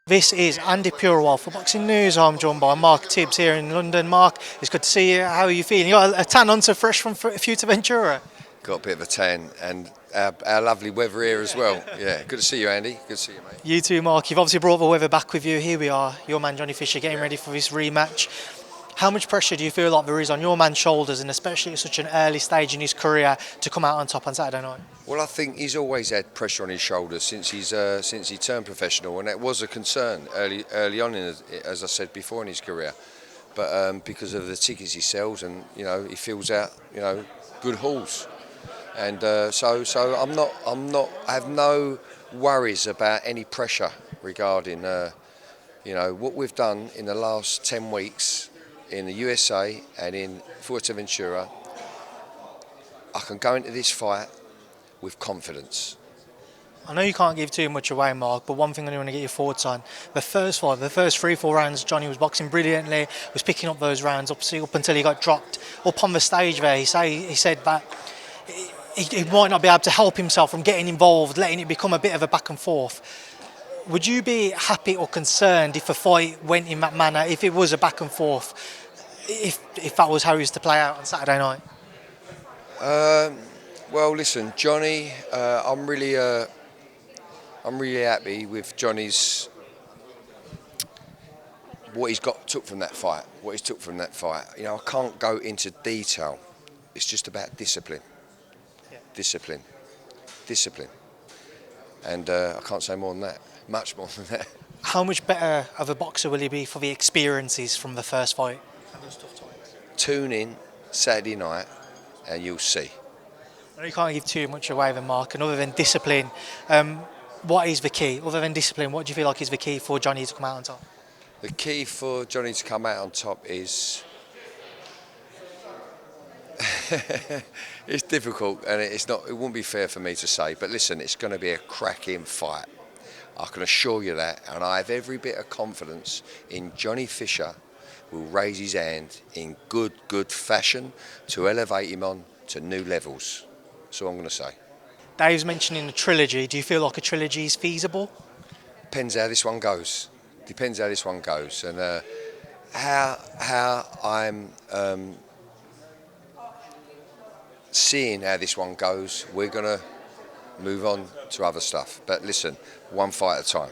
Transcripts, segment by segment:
This is Andi Purewal for Boxing News. I'm joined by Mark Tibbs here in London. Mark, it's good to see you. How are you feeling? You got a tan on, so fresh from Fuerteventura. Got a bit of a tan and our lovely weather here as well. Yeah, good to see you, Andy. Good to see you, mate. You too, Mark. You've obviously brought the weather back with you. Here we are, your man Johnny Fisher getting ready for this rematch. How much pressure do you feel like there is on your man's shoulders, and especially at such an early stage in his career, to come out on top on Saturday night? Well, I think he's always had pressure on his shoulders since he turned professional, and that was a concern early on, as I said before, in his career. But because of the tickets he sells, and he fills out good halls, and so I have no worries about any pressure regarding what we've done in the last 10 weeks in the USA and in Fuerteventura. I can go into this fight with confidence. I know you can't give too much away, Mark, but one thing I want to get your thoughts on. The first 3-4 rounds, Johnny was boxing brilliantly, was picking up those rounds up until he got dropped. Up on the stage there, he said that he might not be able to help himself from getting involved, letting it become a bit of a back and forth. Would you be happy or concerned if a fight went in that manner, if it was a back and forth, if that was how he was to play out on Saturday night? Well, listen, Johnny, I'm really happy with Johnny's what he's took from that fight. I can't go into detail. It's just about discipline. Yeah. Discipline. And I can't say more than that. Much more than that. How much better of a boxer will he be for the experiences from the first fight and those tough times? Tune in Saturday night and you'll see. I know you can't give too much away then, Mark, and other than discipline, what is the key? Other than discipline, what do you feel like is the key for Johnny to come out on top? The key for Johnny to come out on top is it's difficult, and it wouldn't be fair for me to say, but listen, it's going to be a cracking fight. I can assure you that, and I have every bit of confidence in Johnny Fisher will raise his hand in good fashion to elevate him on to new levels. That's all I'm going to say. Dave's mentioning a trilogy. Do you feel like a trilogy is feasible? Depends how this one goes. And how I'm seeing how this one goes. We're going to move on to other stuff. But listen, one fight at a time.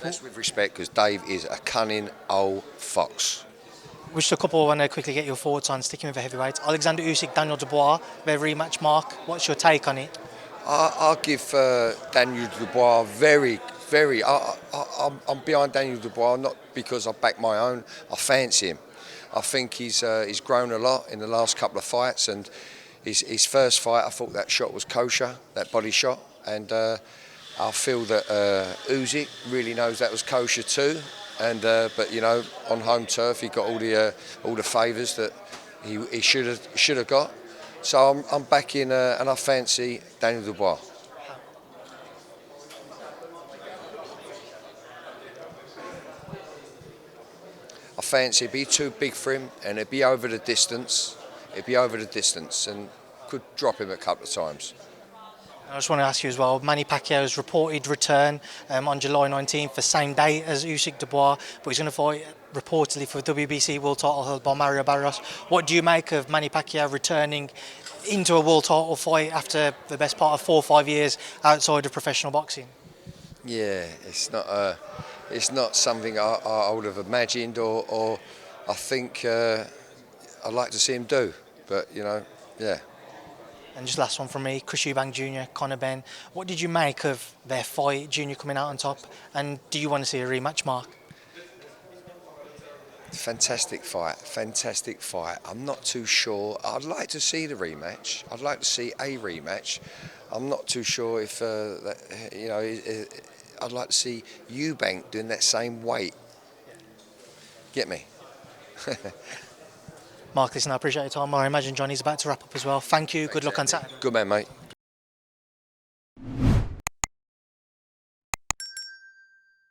That's with respect, because Dave is a cunning old fox. Just a couple I want to quickly get your thoughts on, sticking with the heavyweights. Alexander Usyk, Daniel Dubois, their rematch, Mark. What's your take on it? I'll give Daniel Dubois I'm behind Daniel Dubois, not because I back my own. I fancy him. I think he's grown a lot in the last couple of fights, and his first fight, I thought that shot was kosher, that body shot, and I feel that Usyk really knows that was kosher too. And but on home turf, he got all the favours that he should have got. So I'm backing, and I fancy Daniel Dubois. I fancy it'd be too big for him, and it'd be over the distance. And could drop him a couple of times. I just want to ask you as well, Manny Pacquiao's reported return on July 19th, the same day as Usyk-Dubois, but he's going to fight reportedly for the WBC world title held by Mario Barrios. What do you make of Manny Pacquiao returning into a world title fight after the best part of 4 or 5 years outside of professional boxing? Yeah, it's not something I would have imagined, or I think I'd like to see him do, but yeah. And just last one from me, Chris Eubank Jr, Benn. What did you make of their fight, Junior coming out on top? And do you want to see a rematch, Mark? Fantastic fight. I'm not too sure. I'd like to see the rematch. I'd like to see a rematch. I'm not too sure if I'd like to see Eubank doing that same weight. Get me? Mark, listen, I appreciate your time. I imagine Johnny's about to wrap up as well. Thanks, good luck on Saturday. Good man, mate.